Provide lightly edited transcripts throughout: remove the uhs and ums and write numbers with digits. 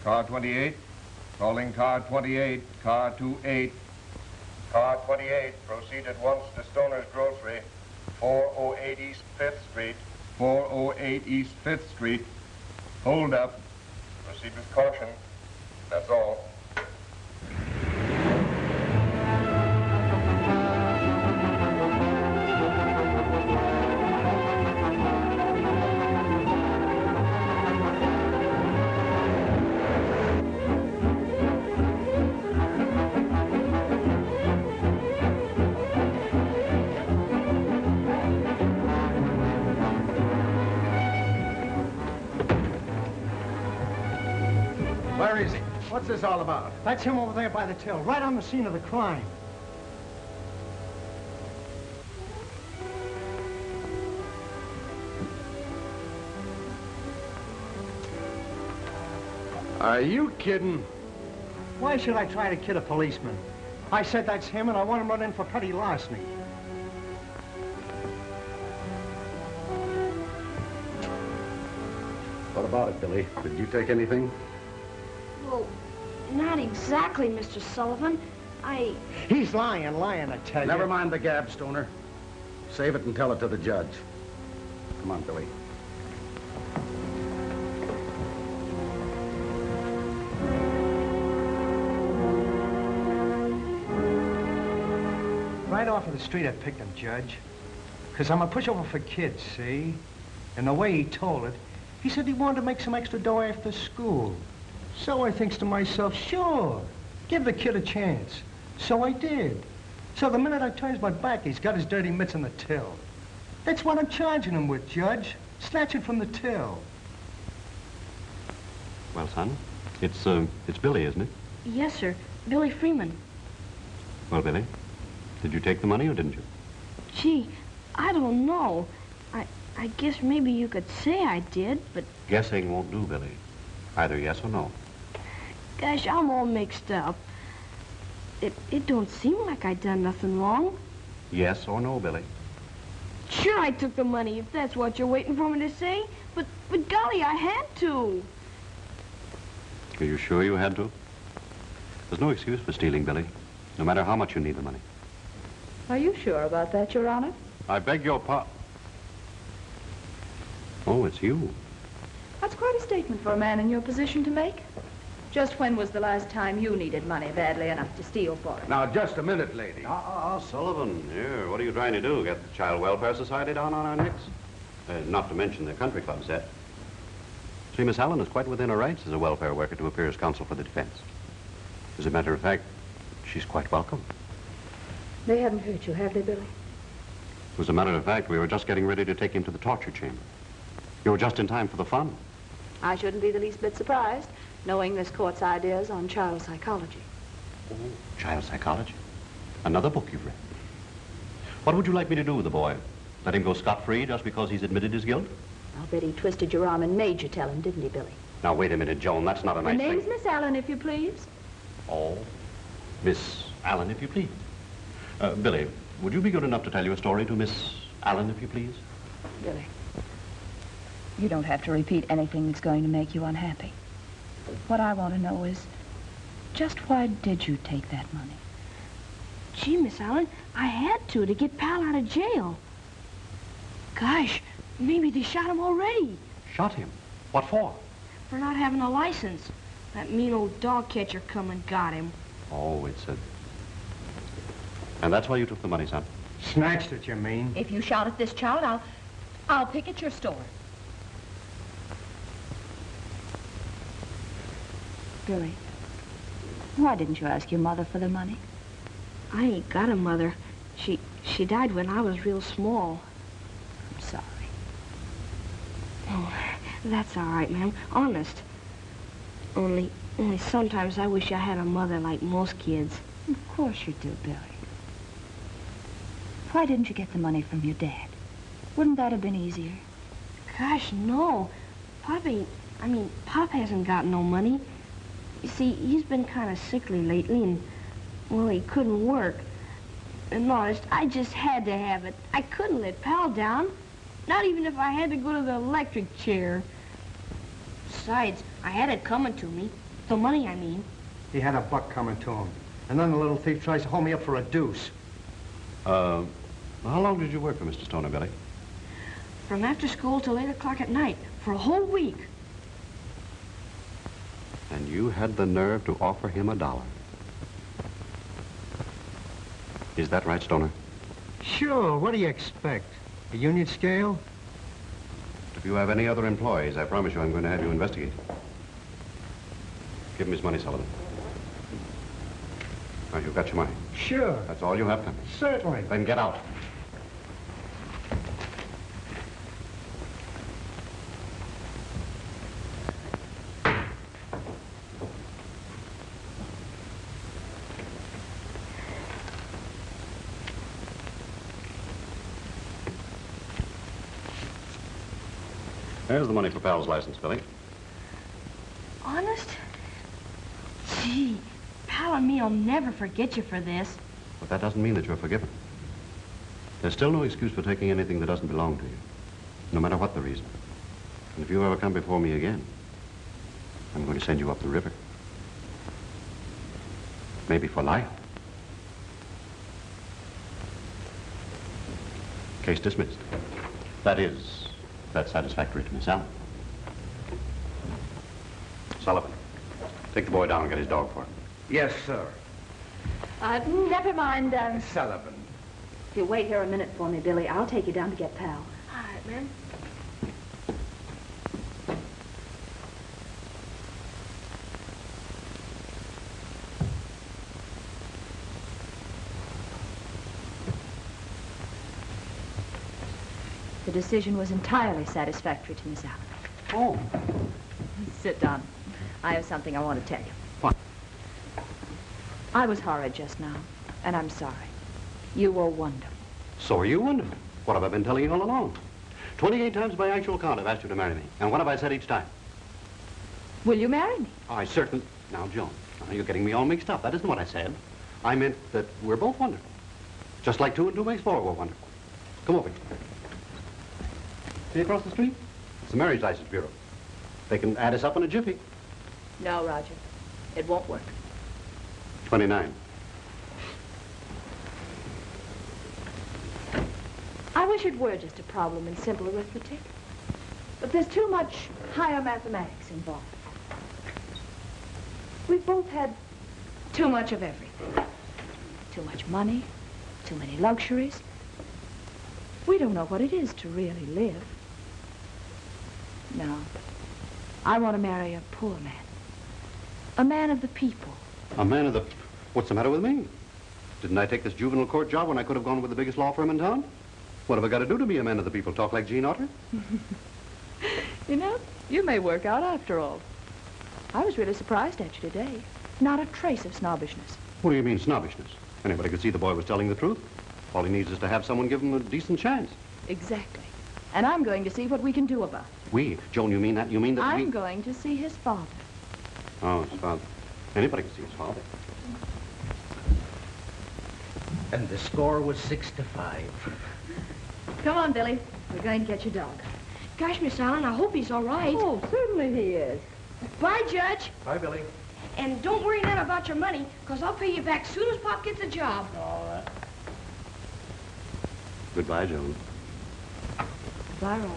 Car 28. Calling car 28, car 28. Car 28, proceed at once to Stoner's Grocery, 408 East 5th Street. 408 East 5th Street. Hold up. Proceed with caution. That's all. Where is he? What's this all about? That's him over there by the till, right on the scene of the crime. Are you kidding? Why should I try to kid a policeman? I said that's him, and I want him run in for petty larceny. What about it, Billy? Did you take anything? Well, not exactly, Mr. Sullivan. He's lying, I tell you. Never mind the gab, Stoner. Save it and tell it to the judge. Come on, Billy. Right off of the street I picked him, Judge. Because I'm a pushover for kids, see? And the way he told it, he said he wanted to make some extra dough after school. So I thinks to myself, sure, give the kid a chance. So I did. So the minute I turns my back, he's got his dirty mitts in the till. That's what I'm charging him with, Judge. Snatching from the till. Well, son, it's Billy, isn't it? Yes, sir. Billy Freeman. Well, Billy, did you take the money or didn't you? Gee, I don't know. I guess maybe you could say I did, but... Guessing won't do, Billy. Either yes or no. Gosh, I'm all mixed up. It don't seem like I done nothing wrong. Yes or no, Billy? Sure, I took the money, if that's what you're waiting for me to say. But golly, I had to. Are you sure you had to? There's no excuse for stealing, Billy, no matter how much you need the money. Are you sure about that, Your Honor? I beg your pardon. Oh, it's you. That's quite a statement for a man in your position to make. Just when was the last time you needed money badly enough to steal for it? Now, just a minute, lady. Sullivan, here, what are you trying to do? Get the Child Welfare Society down on our necks? Not to mention the country club set. See, Miss Allen is quite within her rights as a welfare worker to appear as counsel for the defense. As a matter of fact, she's quite welcome. They haven't hurt you, have they, Billy? As a matter of fact, we were just getting ready to take him to the torture chamber. You were just in time for the fun. I shouldn't be the least bit surprised, knowing this court's ideas on child psychology. Oh, child psychology? Another book you've read. What would you like me to do with the boy? Let him go scot-free just because he's admitted his guilt? I'll bet he twisted your arm and made you tell him, didn't he, Billy? Now, wait a minute, Joan. That's not a nice thing. The name's Miss Allen, if you please. Oh, Miss Allen, if you please. Billy, would you be good enough to tell your story to Miss Allen, if you please? Billy, you don't have to repeat anything that's going to make you unhappy. What I want to know is, just why did you take that money? Gee, Miss Allen, I had to get Pal out of jail. Gosh, maybe they shot him already. Shot him? What for? For not having a license. That mean old dog catcher come and got him. Oh, it's a... And that's why you took the money, son? Snatched it, you mean? If you shout at this child, I'll picket your store. Billy, why didn't you ask your mother for the money? I ain't got a mother. She died when I was real small. I'm sorry. Oh, that's all right, ma'am. Honest. Only sometimes I wish I had a mother like most kids. Of course you do, Billy. Why didn't you get the money from your dad? Wouldn't that have been easier? Gosh, no. Pop hasn't got no money. You see, he's been kind of sickly lately, and, well, he couldn't work. And honest, I just had to have it. I couldn't let Pal down. Not even if I had to go to the electric chair. Besides, I had it coming to me. The money, I mean. He had a buck coming to him. And then the little thief tries to hold me up for a deuce. How long did you work for Mr. Stoner, Billy? From after school till 8 o'clock at night, for a whole week. And you had the nerve to offer him $1. Is that right, Stoner? Sure, what do you expect? A union scale? If you have any other employees, I promise you I'm going to have you investigated. Give him his money, Sullivan. Now, you've got your money. Sure. That's all you have to me. Certainly. Then get out. There's the money for Pal's license, Billy. Honest? Gee, Pal and me'll never forget you for this. But that doesn't mean that you're forgiven. There's still no excuse for taking anything that doesn't belong to you, no matter what the reason. And if you ever come before me again, I'm going to send you up the river. Maybe for life. Case dismissed. That is, that's satisfactory to Miss Allen. Sullivan, take the boy down and get his dog for him. Yes, sir. Never mind, Sullivan. If you wait here a minute for me, Billy, I'll take you down to get Pal. All right, ma'am. The decision was entirely satisfactory to Miss Allen. Oh. Sit down. I have something I want to tell you. What? I was horrid just now, and I'm sorry. You were wonderful. So are you wonderful. What have I been telling you all along? 28 times by actual count I've asked you to marry me. And what have I said each time? Will you marry me? I certainly... Now, Joan, now you're getting me all mixed up. That isn't what I said. I meant that we're both wonderful. Just like 2 and 2 makes 4, we're wonderful. Come over here. See across the street? It's the Marriage License Bureau. They can add us up in a jiffy. No, Roger. It won't work. 29. I wish it were just a problem in simple arithmetic. But there's too much higher mathematics involved. We've both had too much of everything. Too much money, too many luxuries. We don't know what it is to really live. No. I want to marry a poor man. A man of the people. A man of the... What's the matter with me? Didn't I take this juvenile court job when I could have gone with the biggest law firm in town? What have I got to do to be a man of the people? Talk like Gene Otter? You know, you may work out after all. I was really surprised at you today. Not a trace of snobbishness. What do you mean, snobbishness? Anybody could see the boy was telling the truth. All he needs is to have someone give him a decent chance. Exactly. And I'm going to see what we can do about it. We? Joan, you mean that? You mean that I'm going to see his father. Oh, his father. Anybody can see his father. And the score was 6-5. Come on, Billy. We're going to get your dog. Gosh, Miss Allen, I hope he's all right. Oh, certainly he is. Bye, Judge. Bye, Billy. And don't worry none about your money, because I'll pay you back as soon as Pop gets a job. All right. Goodbye, Joan. Bye, Roger.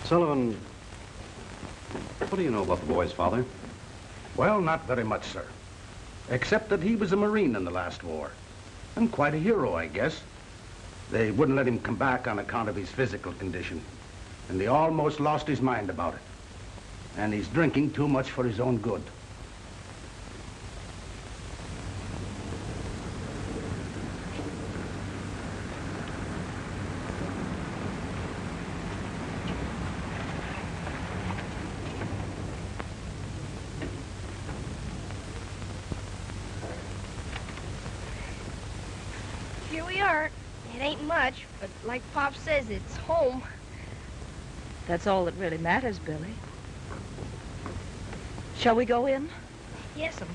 Sullivan, what do you know about the boy's father? Well, not very much, sir. Except that he was a Marine in the last war. And quite a hero, I guess. They wouldn't let him come back on account of his physical condition. And he almost lost his mind about it. And he's drinking too much for his own good. Here we are. It ain't much, but like Pop says, it's home. That's all that really matters, Billy. Shall we go in? Yes'm.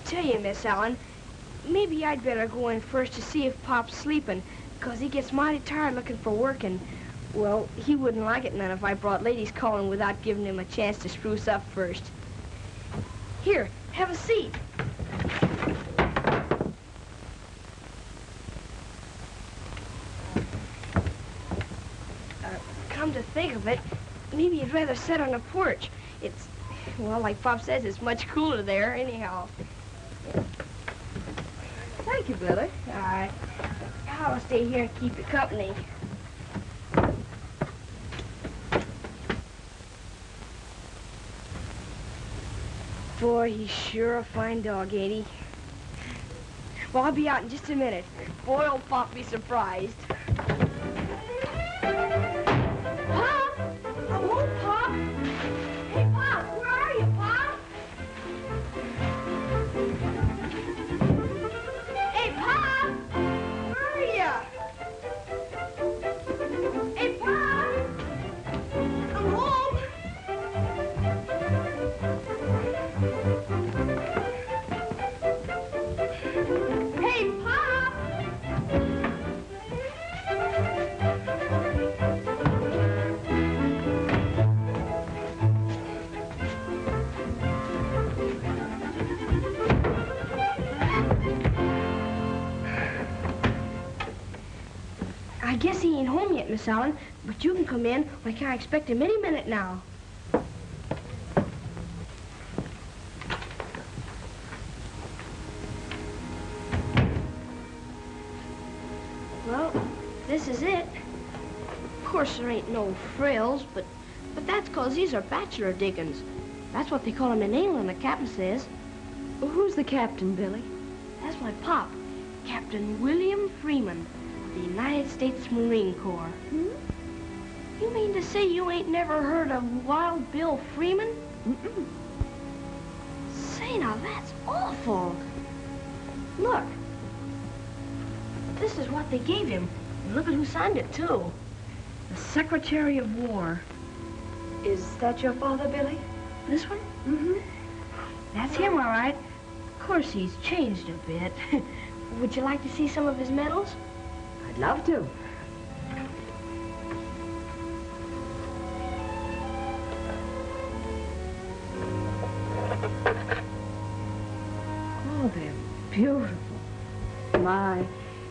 Tell you, Miss Allen, maybe I'd better go in first to see if Pop's sleeping, 'cause he gets mighty tired looking for work, and, well, he wouldn't like it none if I brought ladies calling without giving him a chance to spruce up first. Here, have a seat. Come to think of it, maybe you'd rather sit on the porch. It's, well, like Pop says, it's much cooler there, anyhow. Thank you, Billy. All right. I'll stay here and keep you company. Boy, he's sure a fine dog, ain't he? Well, I'll be out in just a minute. Boy, old Pop be surprised. Pop! I'm home, Pop! Hey, Pop, where are you, Pop? Hey, Pop! Where are you? Hey, Pop! I'm home! Hey, Pop! I guess he ain't home yet, Miss Allen, but you can come in. Like I expect him any minute now. Well, this is it. Of course, there ain't no frills, but that's 'cause these are bachelor diggins. That's what they call them in England, the captain says. Who's the captain, Billy? That's my pop, Captain William Freeman of the United States Marine Corps. Hmm? You mean to say you ain't never heard of Wild Bill Freeman? Mm-mm. Say, now, that's awful. Look. This is what they gave him. And look at who signed it, too. The Secretary of War. Is that your father, Billy? This one? Mm-hmm. That's him, all right. Of course, he's changed a bit. Would you like to see some of his medals? I'd love to. Oh, they're beautiful. My,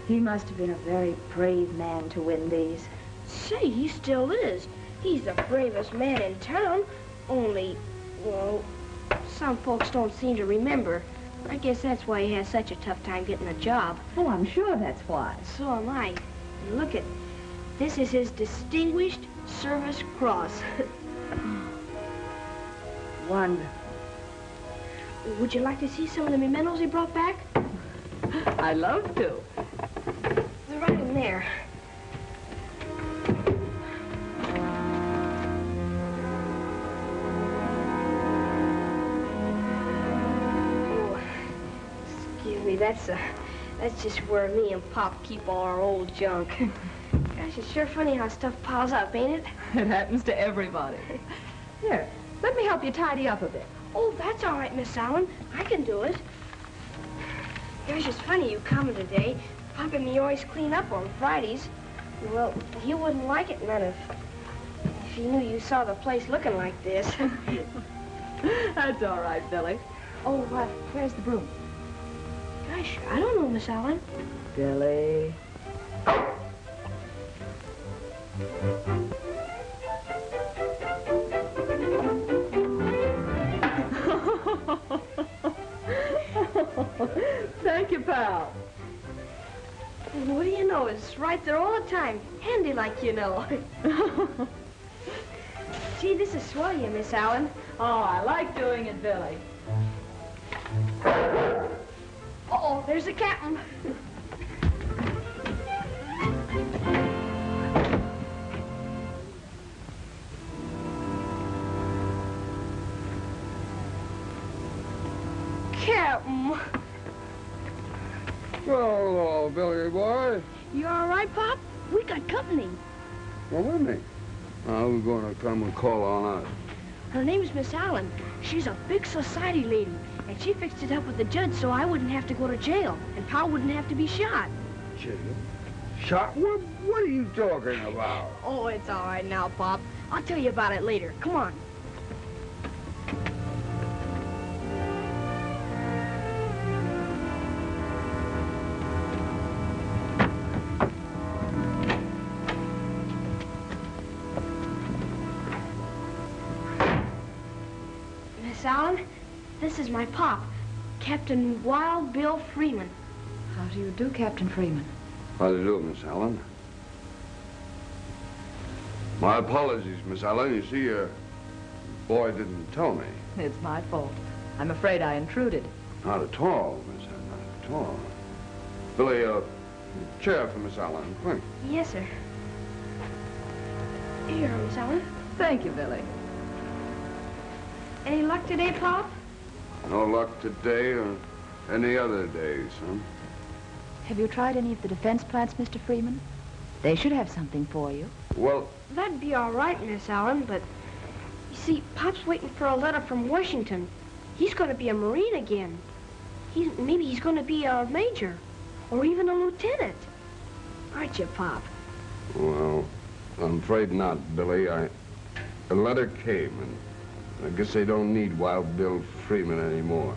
he must have been a very brave man to win these. Say, he still is. He's the bravest man in town. Only, well, some folks don't seem to remember. I guess that's why he has such a tough time getting a job. Oh, I'm sure that's why. So am I. And look at, this is his Distinguished Service Cross. Wonderful. Would you like to see some of the mementos he brought back? I'd love to. They're right in there. Oh, excuse me, that's just where me and Pop keep all our old junk. Gosh, it's sure funny how stuff piles up, ain't it? It happens to everybody. Here, let me help you tidy up a bit. Oh, that's all right, Miss Allen. I can do it. Gosh, it's funny you coming today. Pop and me always clean up on Fridays. Well, he wouldn't like it none if he knew you saw the place looking like this. That's all right, Billy. Oh, where's the broom? Gosh, I don't know, Miss Allen. Billy. Thank you, pal. What do you know? It's right there all the time. Handy like you know. Gee, this is swell, you, Miss Allen. Oh, I like doing it, Billy. Uh-oh, there's the captain. Captain. Well, hello, Billy boy. You all right, Pop? We got company. Well, with me. Who's going to come and call on us? Her name's Miss Allen. She's a big society lady. And she fixed it up with the judge so I wouldn't have to go to jail, and Pa wouldn't have to be shot. Jail? Shot? What are you talking about? Oh, it's all right now, Pop. I'll tell you about it later. Come on. Miss Allen, this is my pop, Captain Wild Bill Freeman. How do you do, Captain Freeman? How do you do, Miss Allen? My apologies, Miss Allen. You see, boy didn't tell me. It's my fault. I'm afraid I intruded. Not at all, Miss Allen, not at all. Billy, chair for Miss Allen, quick. Yes, sir. Here, Miss Allen. Thank you, Billy. Any luck today, Pop? No luck today or any other day, son. Have you tried any of the defense plants, Mr. Freeman? They should have something for you. Well, That'd be all right, Miss Allen, but you see, Pop's waiting for a letter from Washington. He's going to be a Marine again. Maybe he's going to be a major or even a lieutenant. Aren't you, Pop? well, I'm afraid not, Billy. A letter came, and I guess they don't need Wild Bill Freeman anymore.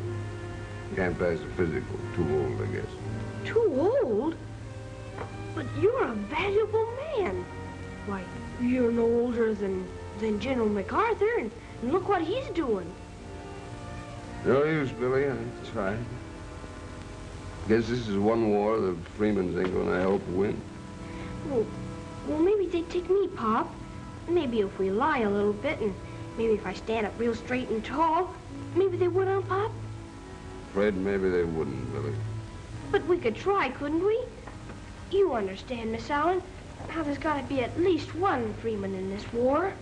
Can't pass the physical. Too old, I guess. Too old? But you're a valuable man. Why, you're no older than General MacArthur, and look what he's doing. No use, Billy. That's right. Guess this is one war the Freemans ain't gonna help win. Well, maybe they'd take me, Pop. Maybe if we lie a little bit, and maybe if I stand up real straight and tall, maybe they would, huh, Pop? Afraid maybe they wouldn't, Billy. But we could try, couldn't we? You understand, Miss Allen, how there's got to be at least one Freeman in this war.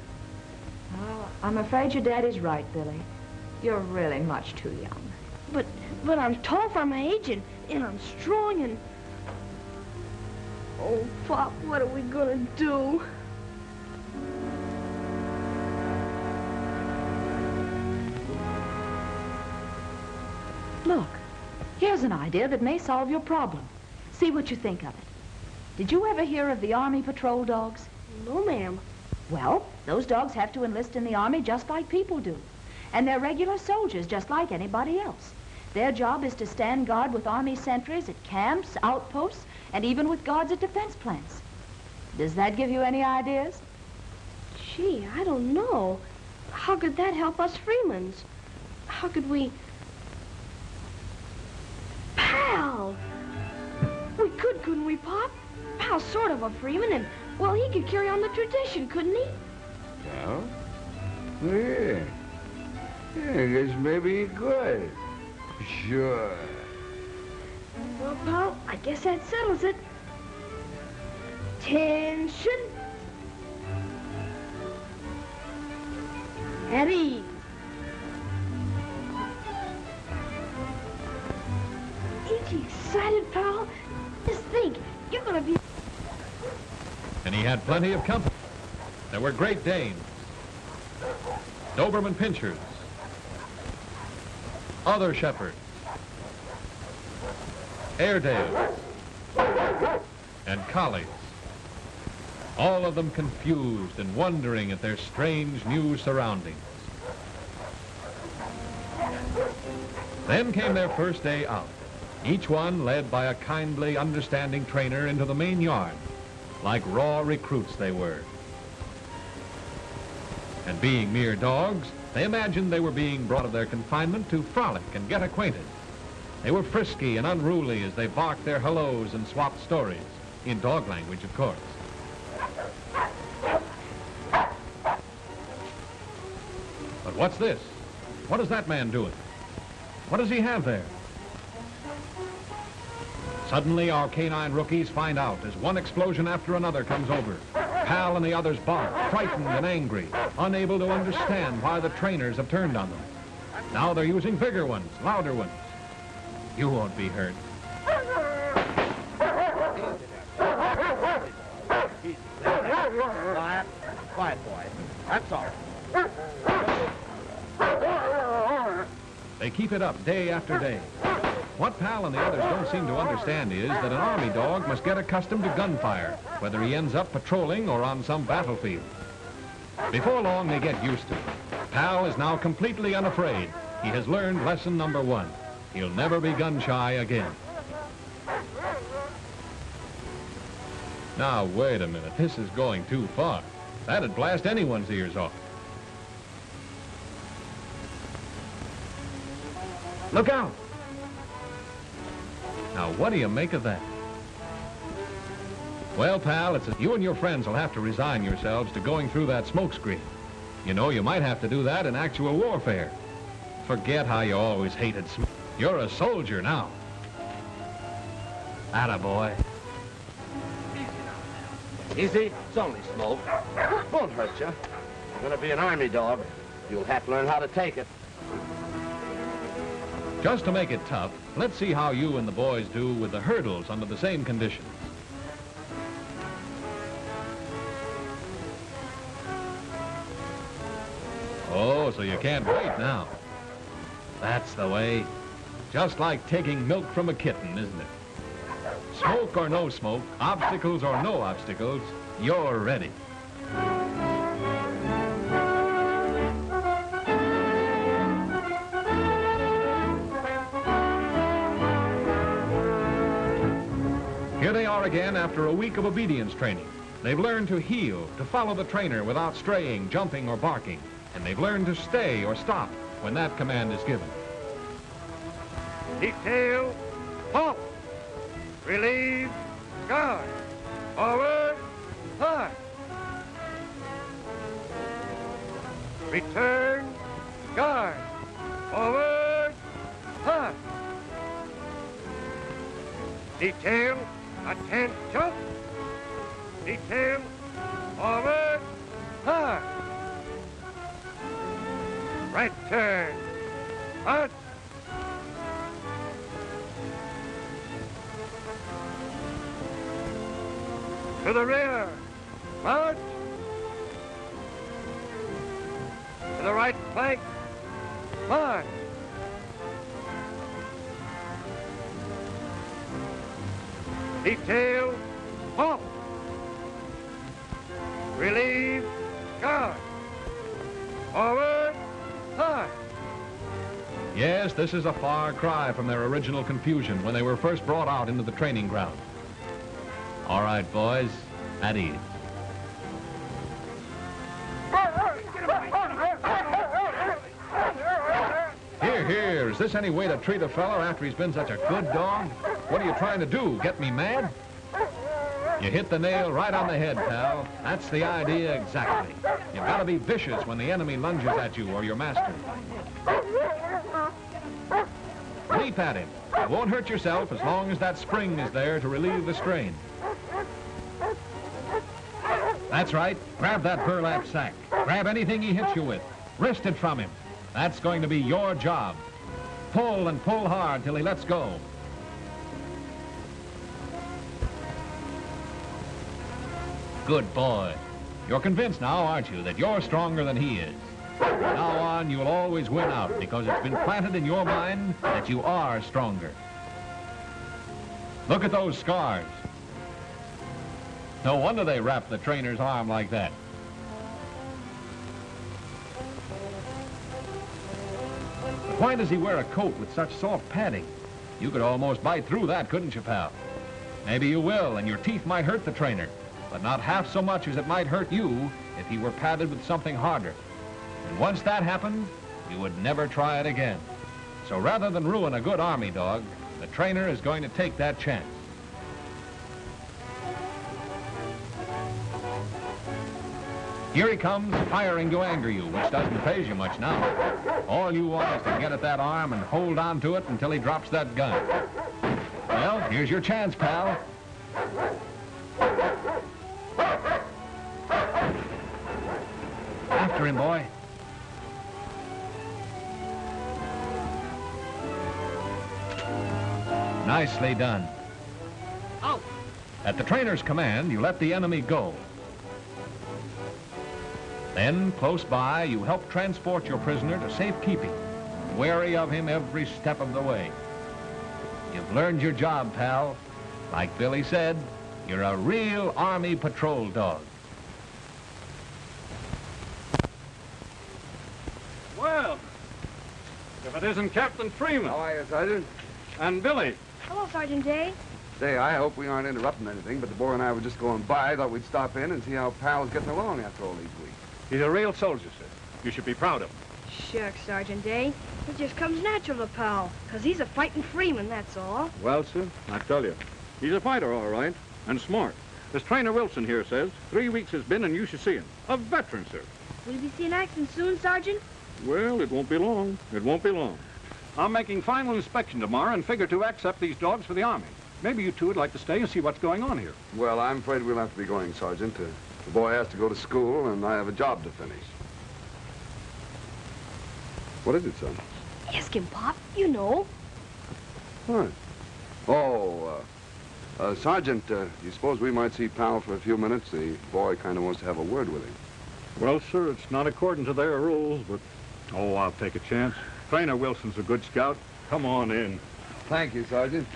Oh, I'm afraid your daddy's right, Billy. You're really much too young. But I'm tall for my age, and I'm strong, and... Oh, Pop, what are we gonna do? Look, here's an idea that may solve your problem. See what you think of it. Did you ever hear of the Army patrol dogs? No, ma'am. Well, those dogs have to enlist in the Army just like people do. And they're regular soldiers just like anybody else. Their job is to stand guard with Army sentries at camps, outposts, and even with guards at defense plants. Does that give you any ideas? Gee, I don't know. How could that help us Freemans? How could we... Pal! We could, couldn't we, Pop? Pal's sort of a Freeman, and, well, he could carry on the tradition, couldn't he? Well? Yeah. Yeah, I guess maybe he could. Sure. Well, Pal, I guess that settles it. Attention! At ease. Ain't you excited, Pal? Just think, you're gonna be... And he had plenty of company. There were Great Danes, Doberman Pinschers, other shepherds, Airedales, and collies, all of them confused and wondering at their strange new surroundings. Then came their first day out, each one led by a kindly, understanding trainer into the main yard, like raw recruits they were. And being mere dogs, they imagined they were being brought of their confinement to frolic and get acquainted. They were frisky and unruly as they barked their hellos and swapped stories, in dog language, of course. But what's this? What is that man doing? What does he have there? Suddenly, our canine rookies find out as one explosion after another comes over. Pal and the others bark, frightened and angry, unable to understand why the trainers have turned on them. Now they're using bigger ones, louder ones. You won't be hurt. Quiet. Quiet, boy. That's all. They keep it up day after day. What Pal and the others don't seem to understand is that an Army dog must get accustomed to gunfire, whether he ends up patrolling or on some battlefield. Before long, they get used to it. Pal is now completely unafraid. He has learned lesson number 1. He'll never be gun-shy again. Now, wait a minute. This is going too far. That'd blast anyone's ears off. Look out! Now, what do you make of that? Well, Pal, you and your friends will have to resign yourselves to going through that smoke screen. You know, you might have to do that in actual warfare. Forget how you always hated smoke. You're a soldier now. Attaboy. Easy, it's only smoke. Won't hurt you. You're gonna be an Army dog. You'll have to learn how to take it. Just to make it tough, let's see how you and the boys do with the hurdles under the same conditions. Oh, so you can't wait now. That's the way. Just like taking milk from a kitten, isn't it? Smoke or no smoke, obstacles or no obstacles, you're ready. Here they are again after a week of obedience training. They've learned to heel, to follow the trainer without straying, jumping, or barking. And they've learned to stay or stop when that command is given. Detail, halt. Relieve, guard. Forward, hard. Return, guard. Forward, hard. Detail, attention. Detail, forward, hard. Right turn, hard. To the rear, march. To the right flank, march. Detail, halt. Relieve, guard. Forward, hard. Yes, this is a far cry from their original confusion when they were first brought out into the training ground. All right, boys, at ease. Here, is this any way to treat a fella after he's been such a good dog? What are you trying to do, get me mad? You hit the nail right on the head, pal. That's the idea exactly. You've got to be vicious when the enemy lunges at you or your master. Leap at him. You won't hurt yourself as long as that spring is there to relieve the strain. That's right. Grab that burlap sack. Grab anything he hits you with. Wrest it from him. That's going to be your job. Pull and pull hard till he lets go. Good boy. You're convinced now, aren't you, that you're stronger than he is? From now on, you'll always win out because it's been planted in your mind that you are stronger. Look at those scars. No wonder they wrapped the trainer's arm like that. But why does he wear a coat with such soft padding? You could almost bite through that, couldn't you, pal? Maybe you will, and your teeth might hurt the trainer, but not half so much as it might hurt you if he were padded with something harder. And once that happened, you would never try it again. So rather than ruin a good Army dog, the trainer is going to take that chance. Here he comes, firing to anger you, which doesn't faze you much now. All you want is to get at that arm and hold on to it until he drops that gun. Well, here's your chance, pal. After him, boy. Nicely done. Out. At the trainer's command, you let the enemy go. Then, close by, you help transport your prisoner to safekeeping. wary of him every step of the way. You've learned your job, pal. Like Billy said, you're a real Army patrol dog. Well, if it isn't Captain Freeman. How are you, Sergeant? And Billy. Hello, Sergeant Day. Say, I hope we aren't interrupting anything, but the boy and I were just going by. Thought we'd stop in and see how Pal's getting along after all these weeks. He's a real soldier, sir. You should be proud of him. Shucks, Sergeant Day. It just comes natural to Pal, 'cause he's a fighting Freeman, that's all. Well, sir, I tell you, he's a fighter, all right, and smart. As Trainer Wilson here says, 3 weeks has been and you should see him. A veteran, sir. Will you be seeing action soon, Sergeant? Well, it won't be long. It won't be long. I'm making final inspection tomorrow and figure to accept these dogs for the Army. Maybe you two would like to stay and see what's going on here. Well, I'm afraid we'll have to be going, Sergeant. The boy has to go to school, and I have a job to finish. What is it, son? Ask him, Pop. You know. What? Oh, Sergeant, you suppose we might see Pal for a few minutes? The boy kind of wants to have a word with him. Well, sir, it's not according to their rules, but... Oh, I'll take a chance. Trainer Wilson's a good scout. Come on in. Thank you, Sergeant.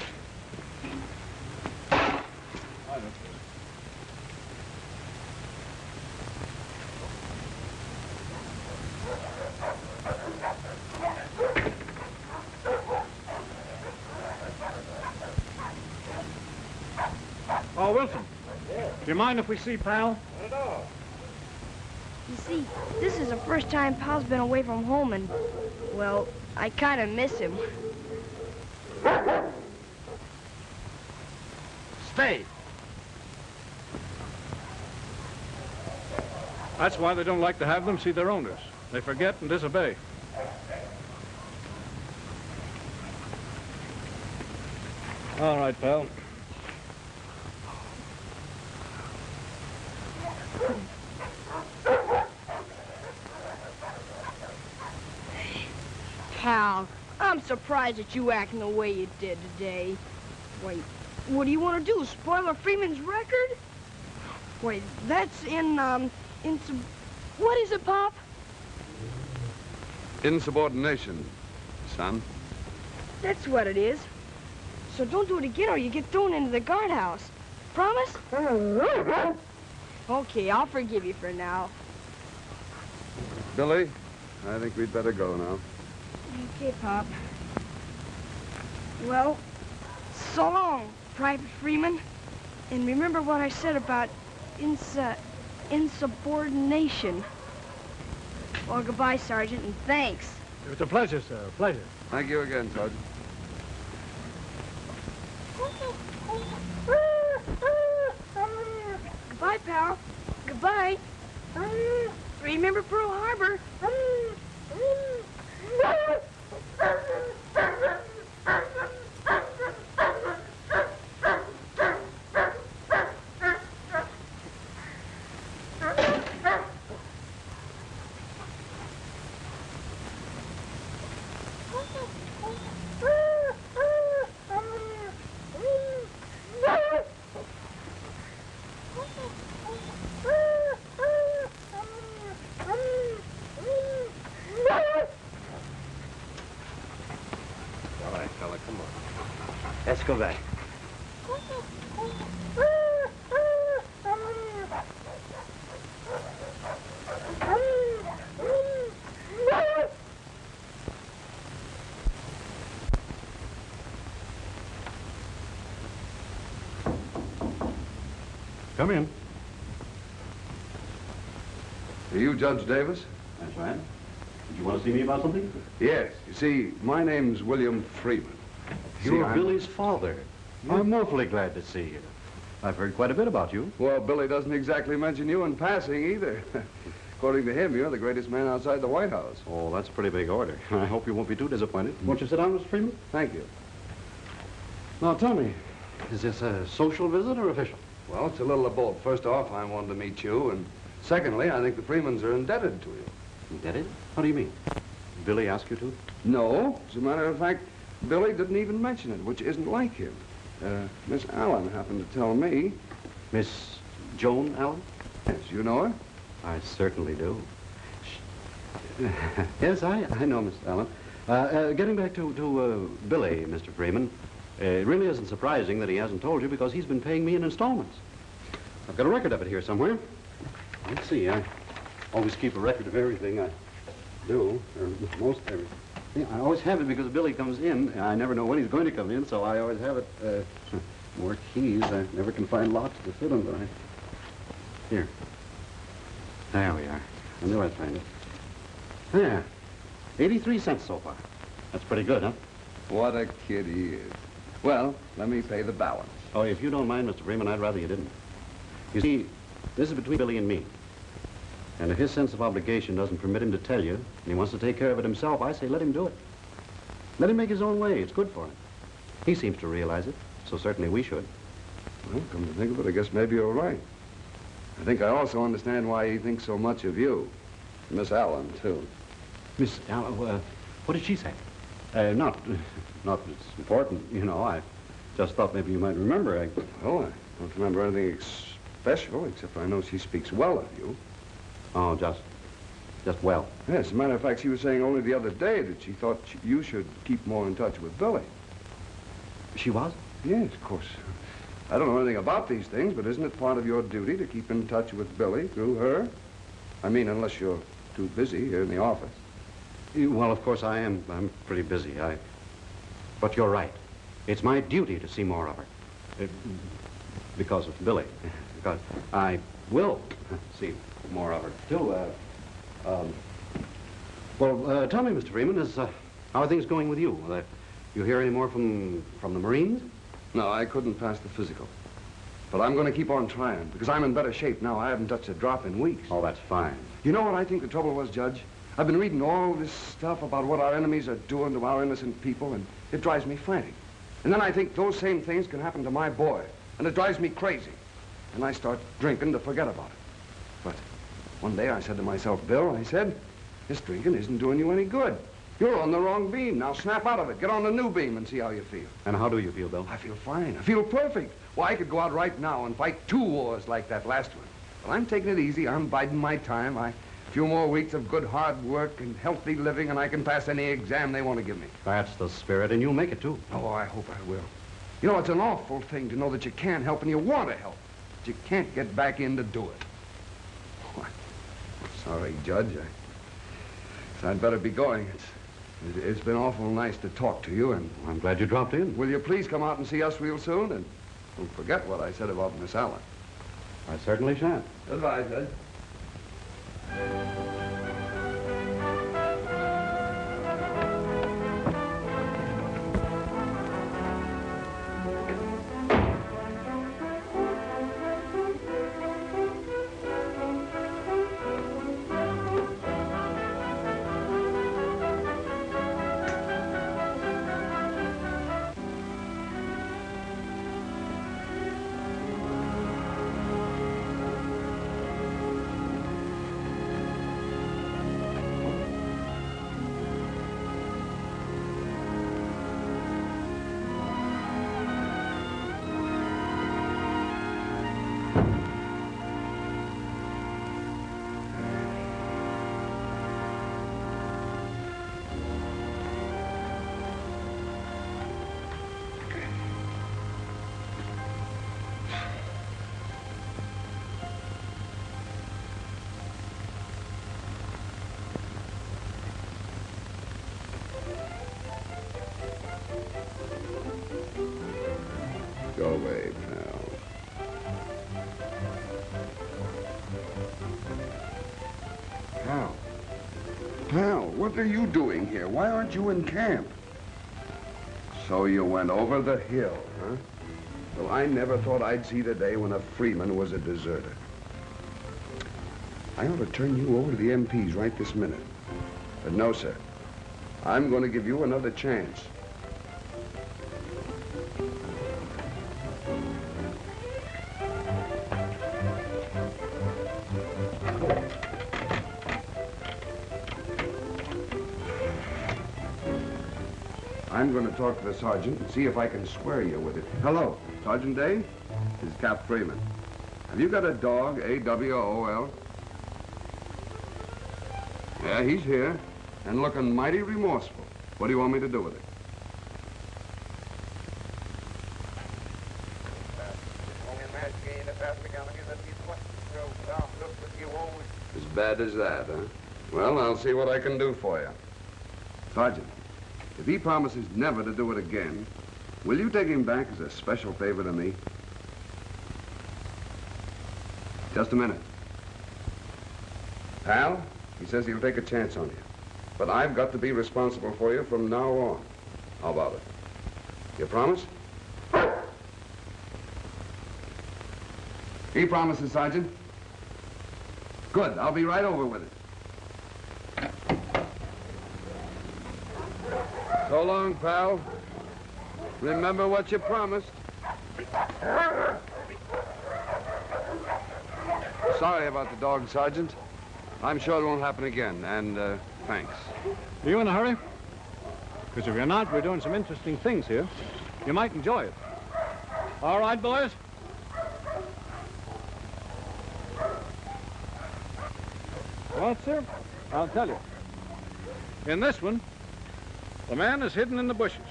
Oh, Wilson. Yeah. Do you mind if we see Pal? Not at all. You see, this is the first time Pal's been away from home, and, well, I kind of miss him. Stay. That's why they don't like to have them see their owners. They forget and disobey. All right, pal. Pal, I'm surprised that you acting the way you did today. Wait, what do you want to do, spoil a Freeman's record? Wait, that's what is it, Pop? Insubordination, son. That's what it is. So don't do it again or you get thrown into the guardhouse. Promise? Okay, I'll forgive you for now. Billy, I think we'd better go now. Okay, Pop. Well, so long, Private Freeman. And remember what I said about insubordination. Well, goodbye, Sergeant, and thanks. It was a pleasure, sir. A pleasure. Thank you again, Sergeant. Goodbye, pal. Goodbye. Remember Pearl Harbor. Let's go back. Come in. Are you Judge Davis? That's right. Did you want to see me about something? Yes. You see, my name's William Freeman. You're I'm- Billy's father. I'm awfully glad to see you. I've heard quite a bit about you. Well, Billy doesn't exactly mention you in passing either. According to him, you're the greatest man outside the White House. Oh, that's a pretty big order. I hope you won't be too disappointed. Won't you sit down, Mr. Freeman? Thank you. Now, tell me, is this a social visit or official? Well, it's a little of both. First off, I wanted to meet you, and secondly, I think the Freemans are indebted to you. Indebted? How do you mean? Billy asked you to? No. As a matter of fact, Billy didn't even mention it, which isn't like him. Miss Allen happened to tell me. Miss Joan Allen? Yes, you know her? I certainly do. Yes, I know Miss Allen. Getting back to Billy, Mr. Freeman, it really isn't surprising that he hasn't told you because he's been paying me in installments. I've got a record of it here somewhere. Let's see, I always keep a record of everything I do, or most everything. Yeah, I always have it because Billy comes in. I never know when he's going to come in, so I always have it. More keys. I never can find locks to fit them, but Here. There we are. I knew I'd find it. There. 83 cents so far. That's pretty good, huh? What a kid he is. Well, let me pay the balance. Oh, if you don't mind, Mr. Freeman, I'd rather you didn't. You see, this is between Billy and me. And if his sense of obligation doesn't permit him to tell you, and he wants to take care of it himself, I say let him do it. Let him make his own way. It's good for him. He seems to realize it, so certainly we should. Well, come to think of it, I guess maybe you're right. I think I also understand why he thinks so much of you. Miss Allen, too. Miss Allen, what did she say? Not it's important, you know. I just thought maybe you might remember. Well, I don't remember anything special, except I know she speaks well of you. Oh, just well. Yes, as a matter of fact, she was saying only the other day that she thought you should keep more in touch with Billy. She was? Yes, of course. I don't know anything about these things, but isn't it part of your duty to keep in touch with Billy through her? I mean, unless you're too busy here in the office. Well, of course I am. I'm pretty busy. But you're right. It's my duty to see more of her. Because of Billy. Because I will see more of her, too. Well, tell me, Mr. Freeman, how are things going with you? You hear any more from the Marines? No, I couldn't pass the physical. But I'm going to keep on trying, because I'm in better shape now. I haven't touched a drop in weeks. Oh, that's fine. You know what I think the trouble was, Judge? I've been reading all this stuff about what our enemies are doing to our innocent people, and it drives me frantic. And then I think those same things can happen to my boy, and it drives me crazy. And I start drinking to forget about it. But one day I said to myself, Bill, I said, this drinking isn't doing you any good. You're on the wrong beam. Now snap out of it. Get on the new beam and see how you feel. And how do you feel, Bill? I feel fine. I feel perfect. Why, I could go out right now and fight 2 wars like that last one. But I'm taking it easy. I'm biding my time. A few more weeks of good hard work and healthy living, and I can pass any exam they want to give me. That's the spirit, and you'll make it, too. Oh, I hope I will. You know, it's an awful thing to know that you can help and you want to help, but you can't get back in to do it. Oh, sorry, Judge. I'd better be going. It's been awful nice to talk to you, and I'm glad you dropped in. Will you please come out and see us real soon, and don't forget what I said about Miss Allen. I certainly shan't. Goodbye, Judge. Go away, pal. Pal, what are you doing here? Why aren't you in camp? So you went over the hill, huh? Well, I never thought I'd see the day when a Freeman was a deserter. I ought to turn you over to the MPs right this minute. But no, sir. I'm going to give you another chance. I'm going to talk to the sergeant and see if I can square you with it. Hello, Sergeant Day? This is Cap Freeman. Have you got a dog, A-W-O-L? Yeah, he's here, and looking mighty remorseful. What do you want me to do with it? As bad as that, huh? Well, I'll see what I can do for you. Sergeant, if he promises never to do it again, will you take him back as a special favor to me? Just a minute. Pal, he says he'll take a chance on you. But I've got to be responsible for you from now on. How about it? You promise? He promises, Sergeant. Good. I'll be right over with it. So long, pal. Remember what you promised. Sorry about the dog, Sergeant. I'm sure it won't happen again, and thanks. Are you in a hurry? Because if you're not, we're doing some interesting things here. You might enjoy it. All right, boys? Well, sir, I'll tell you. In this one, the man is hidden in the bushes.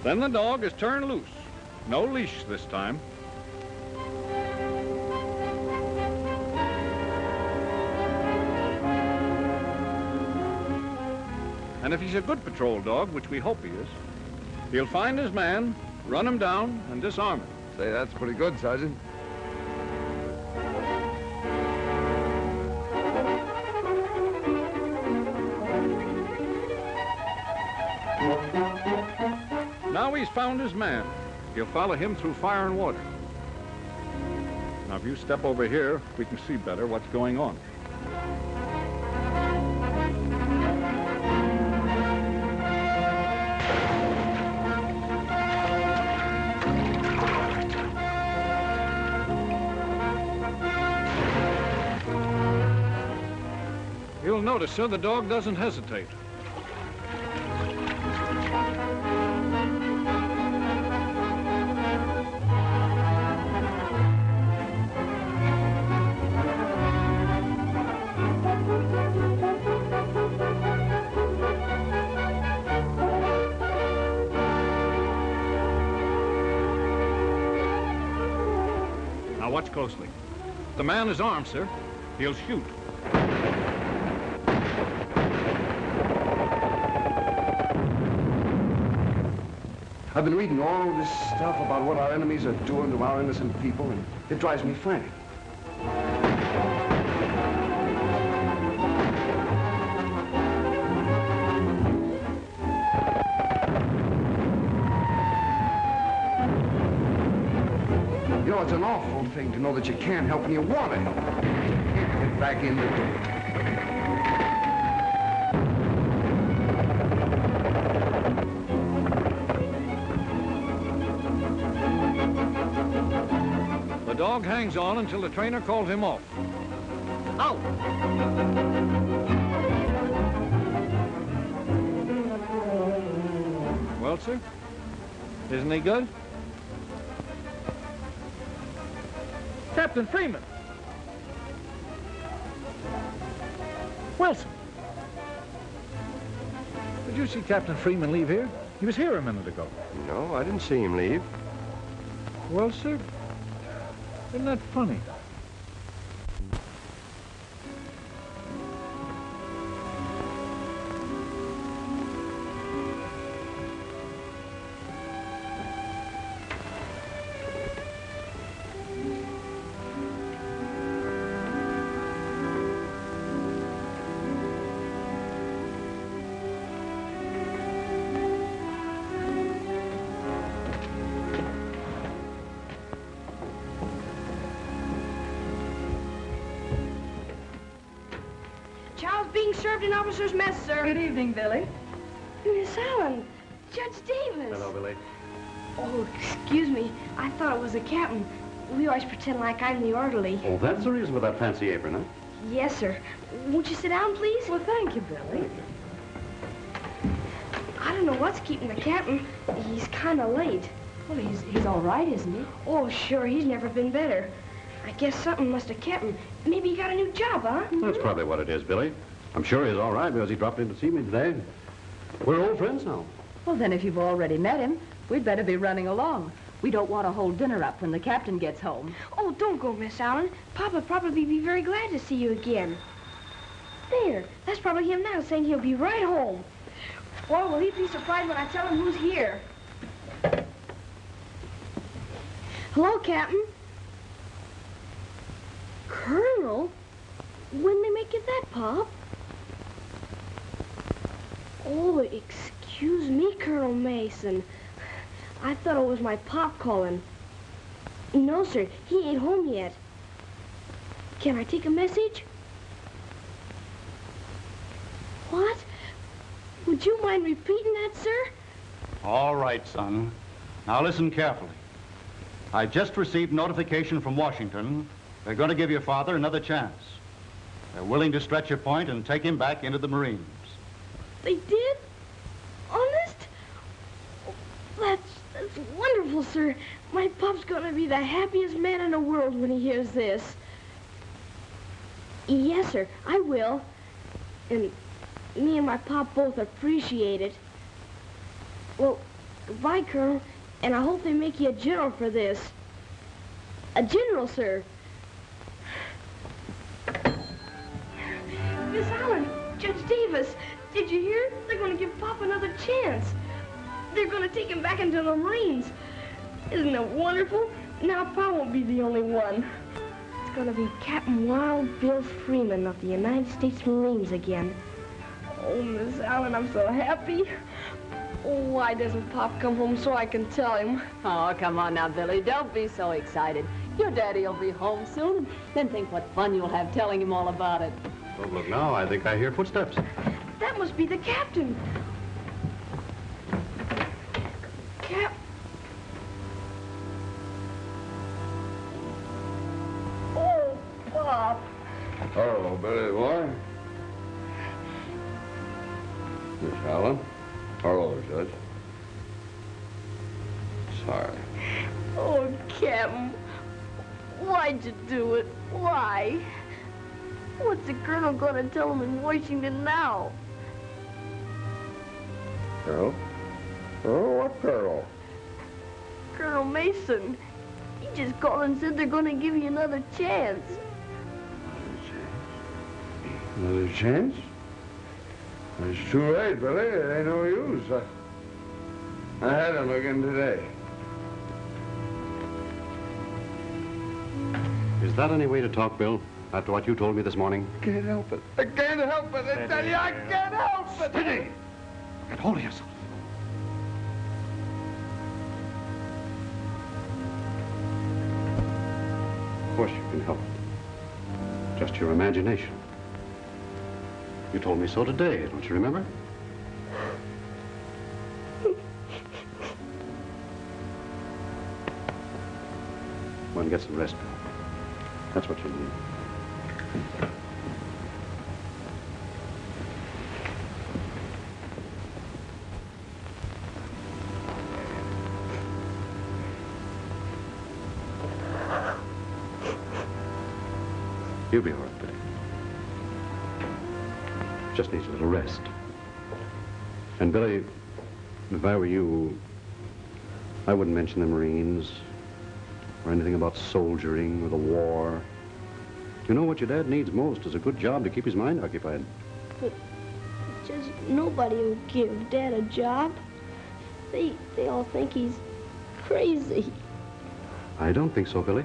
Then the dog is turned loose. No leash this time. And if he's a good patrol dog, which we hope he is, he'll find his man, run him down, and disarm him. Say, that's pretty good, Sergeant. Now he's found his man. He'll follow him through fire and water. Now, if you step over here, we can see better what's going on. You'll notice, sir, the dog doesn't hesitate. Now watch closely. The man is armed, sir. He'll shoot. I've been reading all this stuff about what our enemies are doing to our innocent people, and it drives me frantic. You know, it's an awful thing to know that you can't help and you want to help. You can't get back in the door. The dog hangs on until the trainer calls him off. Out! Well, sir, isn't he good? Captain Freeman! Wilson! Did you see Captain Freeman leave here? He was here a minute ago. No, I didn't see him leave. Well, sir, isn't that funny? Being served in officer's mess, sir. Good evening, Billy. Miss Allen, Judge Davis. Hello, Billy. Oh, excuse me. I thought it was the captain. We always pretend like I'm the orderly. Oh, that's the reason for that fancy apron, huh? Yes, sir. Won't you sit down, please? Well, thank you, Billy. I don't know what's keeping the captain. He's kind of late. Well, he's all right, isn't he? Oh, sure. He's never been better. I guess something must have kept him. Maybe he got a new job, huh? That's probably what it is, Billy. I'm sure he's all right because he dropped in to see me today. We're old friends now. Well, then if you've already met him, we'd better be running along. We don't want to hold dinner up when the captain gets home. Oh, don't go, Miss Allen. Papa probably be very glad to see you again. There, that's probably him now saying he'll be right home. Boy, will he be surprised when I tell him who's here. Hello, Captain. Colonel? When they make you that, Pop? Oh, excuse me, Colonel Mason. I thought it was my Pop calling. No, sir, he ain't home yet. Can I take a message? What? Would you mind repeating that, sir? All right, son. Now listen carefully. I just received notification from Washington. They're going to give your father another chance. They're willing to stretch your point and take him back into the Marines. They did? Honest? Oh, that's wonderful, sir. My Pop's gonna be the happiest man in the world when he hears this. Yes, sir, I will. And me and my Pop both appreciate it. Well, goodbye, Colonel, and I hope they make you a general for this. A general, sir. Miss Allen, Judge Davis, did you hear? They're going to give Pop another chance. They're going to take him back into the Marines. Isn't that wonderful? Now Pop won't be the only one. It's going to be Captain Wild Bill Freeman of the United States Marines again. Oh, Miss Allen, I'm so happy. Oh, why doesn't Pop come home so I can tell him? Oh, come on now, Billy. Don't be so excited. Your daddy will be home soon. Then think what fun you'll have telling him all about it. Oh, look now, I think I hear footsteps. That must be the captain. Oh, Pop. Hello, Billy boy. Miss Allen. Hello, Judge. Sorry. Oh, Captain. Why'd you do it? Why? What's the colonel gonna tell him in Washington now? Colonel? Oh, what colonel? Colonel Mason. He just called and said they're gonna give you another chance. Another chance? It's too late, Billy. It ain't no use. I had him again today. Is that any way to talk, Bill? After what you told me this morning? Can't help it. I can't help it. I tell you, I can't help it. Steady! Get hold of yourself. Of course you can help it. Just your imagination. You told me so today, don't you remember? Come on, get some rest, Bill. That's what you need. You'll be all right, Billy. Just needs a little rest. And, Billy, if I were you, I wouldn't mention the Marines or anything about soldiering or the war. You know what your dad needs most is a good job to keep his mind occupied. But just nobody will give Dad a job. They all think he's crazy. I don't think so, Billy.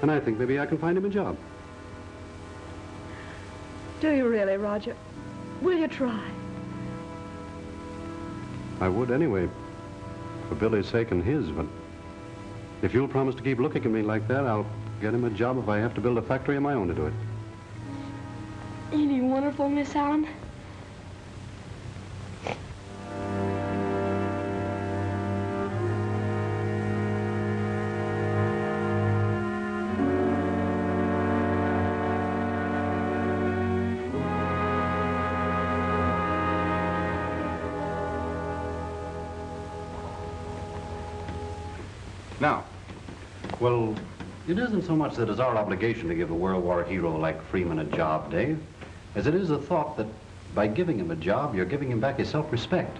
And I think maybe I can find him a job. Do you really, Roger? Will you try? I would anyway, for Billy's sake and his, but if you'll promise to keep looking at me like that, I'll get him a job if I have to build a factory of my own to do it. Ain't he wonderful, Miss Allen? Now, well, it isn't so much that it's our obligation to give a World War hero like Freeman a job, Dave. as it is the thought that by giving him a job, you're giving him back his self-respect.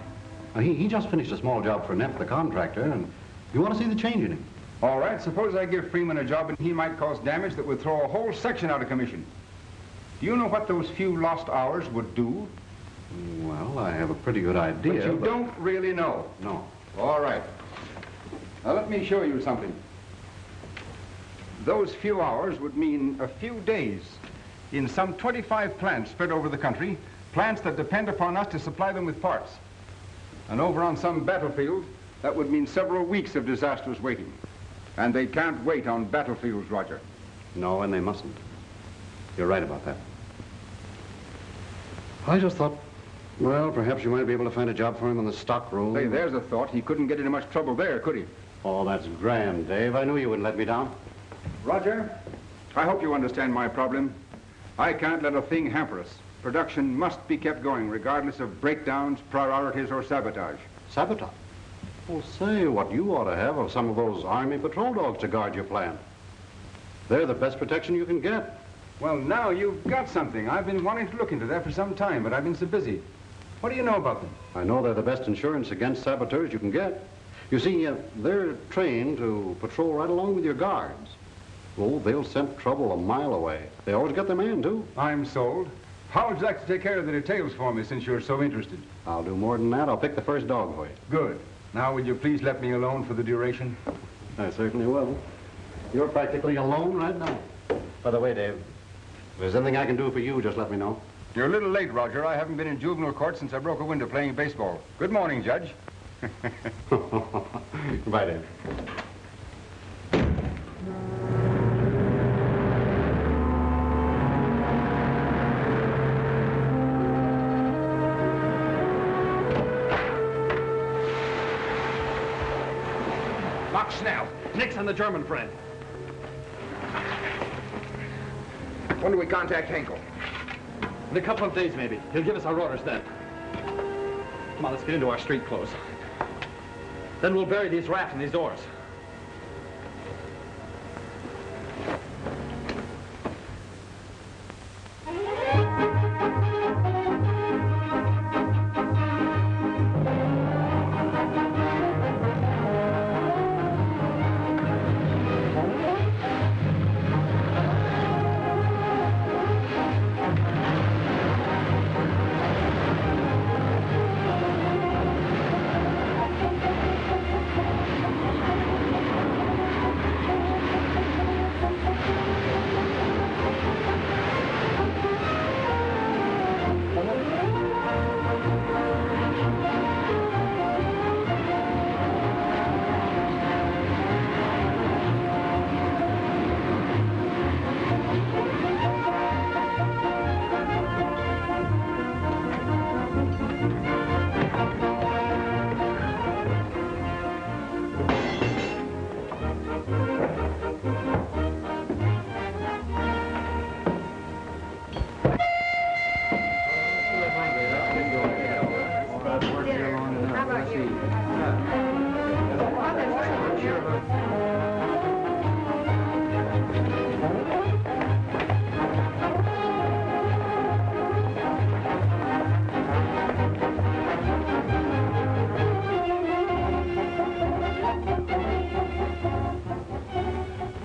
Now, he just finished a small job for Neff, the contractor, and you want to see the change in him. All right, suppose I give Freeman a job and he might cause damage that would throw a whole section out of commission. Do you know what those few lost hours would do? Well, I have a pretty good idea. But you don't really know? No. All right. Now, let me show you something. Those few hours would mean a few days in some 25 plants spread over the country, plants that depend upon us to supply them with parts. And over on some battlefield, that would mean several weeks of disastrous waiting. And they can't wait on battlefields, Roger. No, and they mustn't. You're right about that. I just thought, well, perhaps you might be able to find a job for him in the stock room. Hey, there's a thought. He couldn't get into much trouble there, could he? Oh, that's grand, Dave. I knew you wouldn't let me down. Roger, I hope you understand my problem. I can't let a thing hamper us. Production must be kept going, regardless of breakdowns, priorities, or sabotage. Sabotage? Well, say, what you ought to have are some of those Army patrol dogs to guard your plant. They're the best protection you can get. Well, now you've got something. I've been wanting to look into that for some time, but I've been so busy. What do you know about them? I know they're the best insurance against saboteurs you can get. You see, they're trained to patrol right along with your guards. Oh, they'll scent trouble a mile away. They always get their man, too. I'm sold. How would you like to take care of the details for me, since you're so interested? I'll do more than that. I'll pick the first dog for you. Good. Now, will you please let me alone for the duration? I certainly will. You're practically alone right now. By the way, Dave, if there's anything I can do for you, just let me know. You're a little late, Roger. I haven't been in juvenile court since I broke a window playing baseball. Good morning, Judge. Goodbye, Dave. Mach schnell. Nix on the German friend. When do we contact Henkel? In a couple of days, maybe. He'll give us our orders then. Come on, let's get into our street clothes. Then we'll bury these rafts in these doors.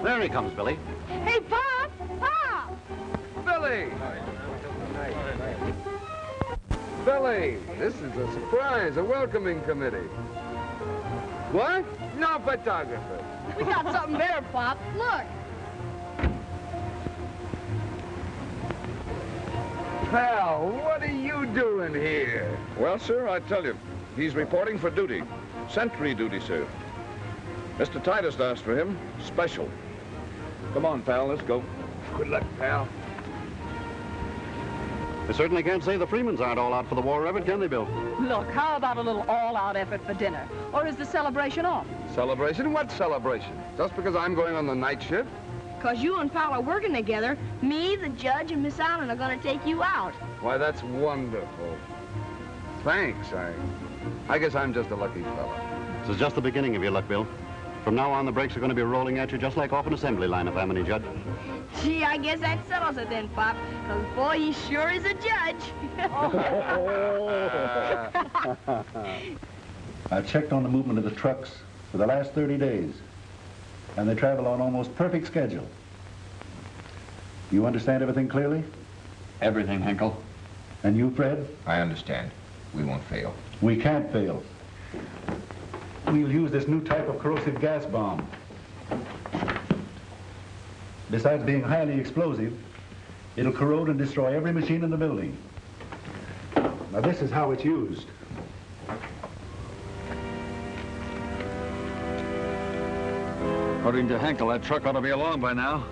There he comes, Billy. Hey, Pop! Pop! Billy! Billy, this is a surprise, a welcoming committee. What? No photographer. We got something better, Pop. Look. Pal, what are you doing here? Well, sir, I tell you, he's reporting for duty. Sentry duty, sir. Mr. Titus asked for him. Special. Come on, pal, let's go. Good luck, pal. I certainly can't say the Freemans aren't all out for the war effort, can they, Bill? Look, how about a little all-out effort for dinner? Or is the celebration off? Celebration? What celebration? Just because I'm going on the night shift? Because you and Pal are working together, me, the judge, and Miss Allen are going to take you out. Why, that's wonderful. Thanks. I guess I'm just a lucky fella. This is just the beginning of your luck, Bill. From now on, the brakes are going to be rolling at you just like off an assembly line, if I'm any judge. Gee, I guess that settles it then, Pop. Because, boy, he sure is a judge. I've checked on the movement of the trucks for the last 30 days, and they travel on almost perfect schedule. You understand everything clearly? Everything, Henkel. And you, Fred? I understand. We won't fail. We can't fail. We'll use this new type of corrosive gas bomb. Besides being highly explosive, it'll corrode and destroy every machine in the building. Now, this is how it's used. According to Henkel, that truck ought to be along by now.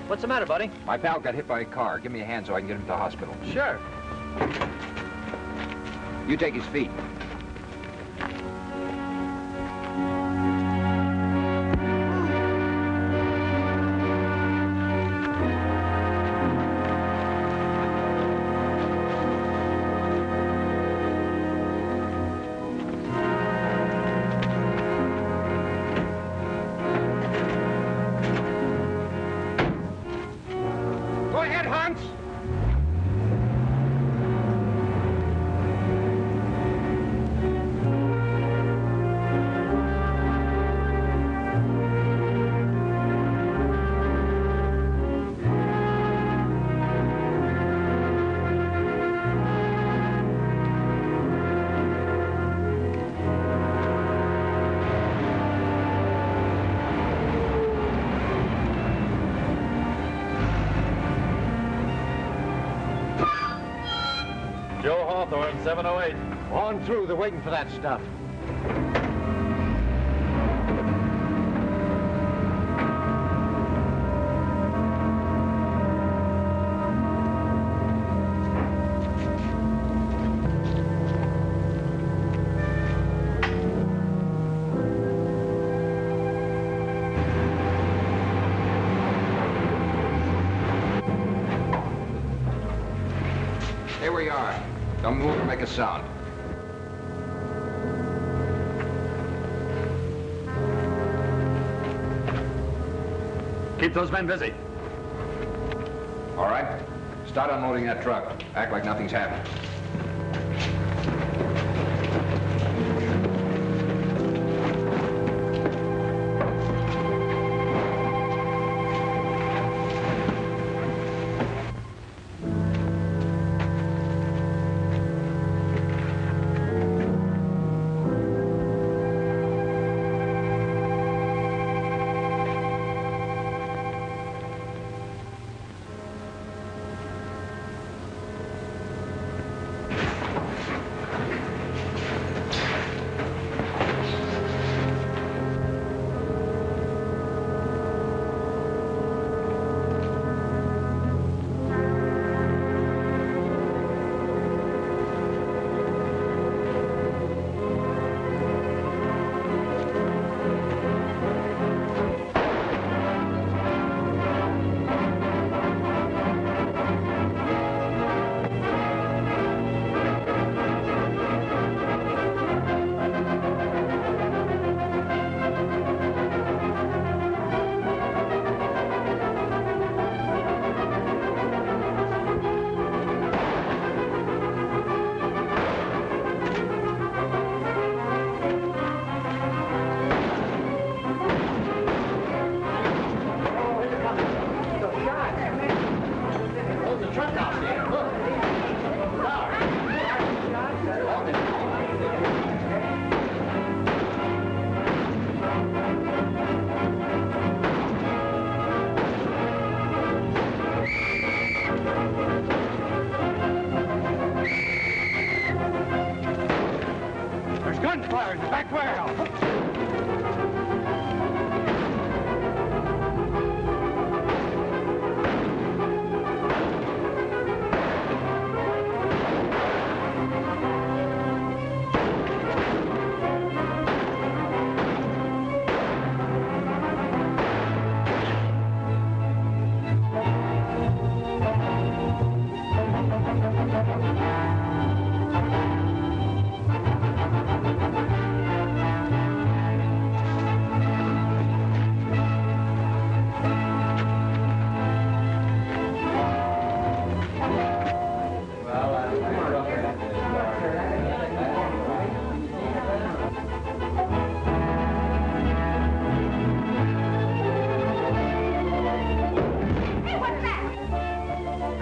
What's the matter, buddy? My pal got hit by a car. Give me a hand so I can get him to the hospital. Sure. You take his feet. Go ahead, Hans. Joe Hawthorne, 708. On through. They're waiting for that stuff. Here we are. Don't move or make a sound. Keep those men busy. All right? Start unloading that truck. Act like nothing's happened.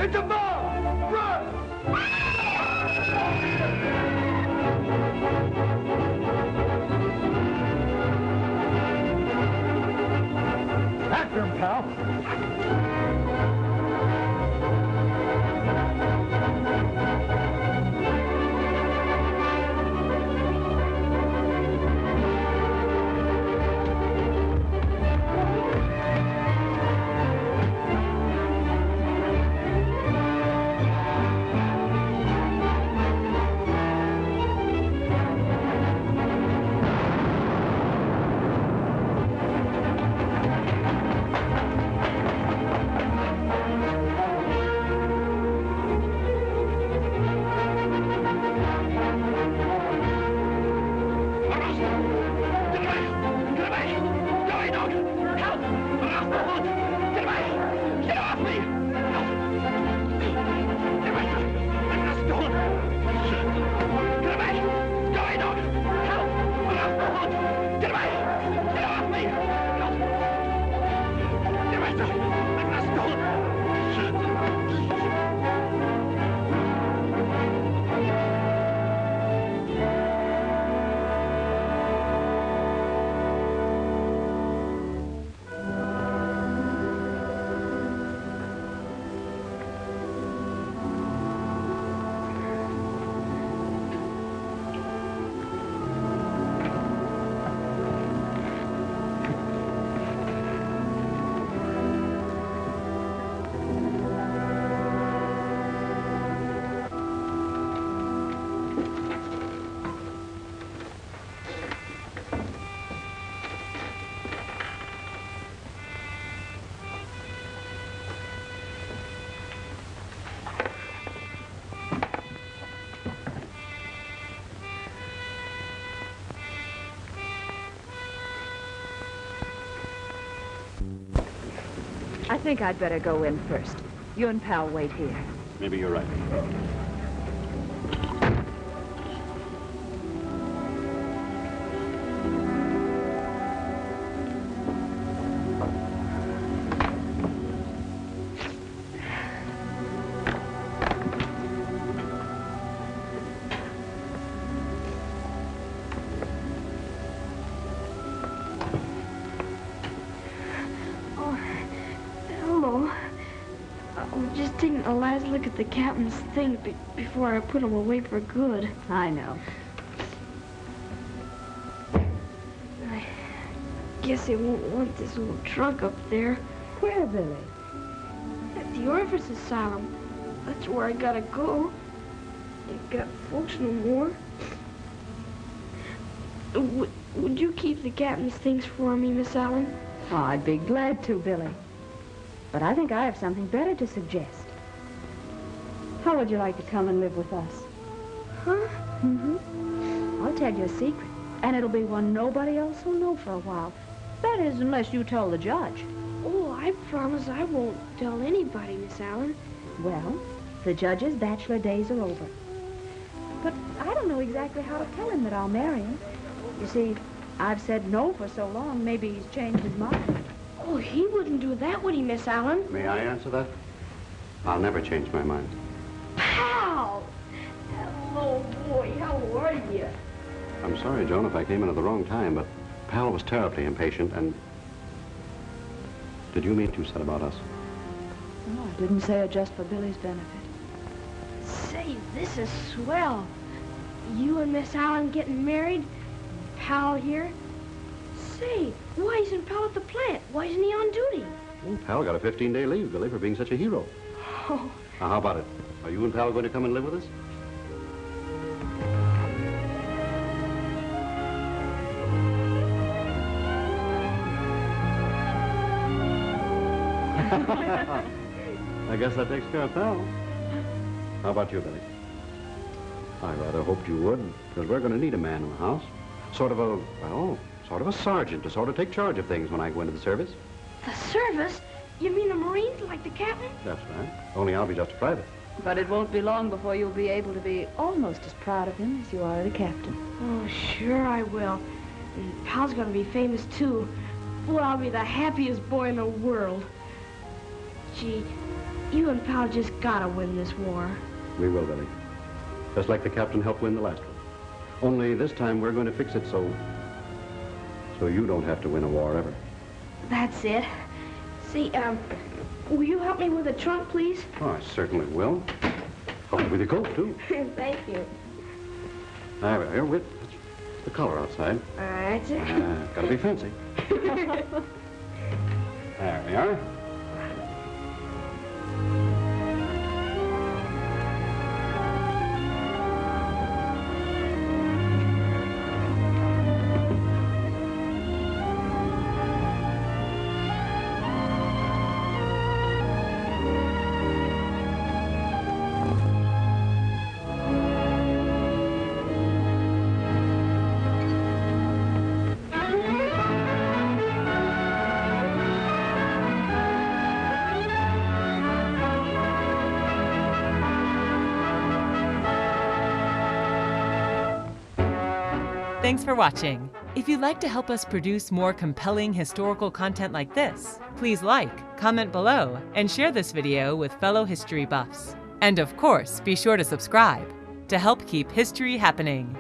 It's a bomb! Run! After him, pal. I think I'd better go in first. You and Pal wait here. Maybe you're right. Just taking a last look at the captain's things before I put them away for good. I know. I guess they won't want this little trunk up there. Where, Billy? At the Orphan's Asylum. That's where I gotta go. Ain't got folks no more. Would you keep the captain's things for me, Miss Allen? Oh, I'd be glad to, Billy. But I think I have something better to suggest. How would you like to come and live with us? Huh? Mm-hmm. I'll tell you a secret, and it'll be one nobody else will know for a while. That is, unless you tell the judge. Oh, I promise I won't tell anybody, Miss Allen. Well, the judge's bachelor days are over. But I don't know exactly how to tell him that I'll marry him. You see, I've said no for so long, maybe he's changed his mind. Oh, he wouldn't do that, would he, Miss Allen? May I answer that? I'll never change my mind. Pal! Hello, boy. How are you? I'm sorry, Joan, if I came in at the wrong time, but Pal was terribly impatient, and... Did you mean what you said about us? No, I didn't say it just for Billy's benefit. Say, this is swell. You and Miss Allen getting married? Pal here? Say, why isn't Pal at the plant? Why isn't he on duty? Well, Pal got a 15-day leave, Billy, for being such a hero. Oh. Now, how about it? Are you and Pal going to come and live with us? I guess that takes care of Pal. How about you, Billy? I rather hoped you would, because we're going to need a man in the house. Sort of a sergeant to sort of take charge of things when I go into the service. The service? You mean the Marines, like the captain? That's right. Only I'll be just a private. But it won't be long before you'll be able to be almost as proud of him as you are the captain. Oh, sure I will. And Pal's gonna be famous, too. Well, I'll be the happiest boy in the world. Gee, You and Pal just gotta win this war. We will, Billy. Just like the captain helped win the last one. Only this time we're going to fix it so you don't have to win a war ever. That's it. See, will you help me with the trunk, please? Oh, I certainly will. Help me with your coat, too. Thank you. There we are. With the collar outside. That's it. Gotta be fancy. There we are. Thanks for watching. If you'd like to help us produce more compelling historical content like this, please like, comment below, and share this video with fellow history buffs. And of course, be sure to subscribe to help keep history happening.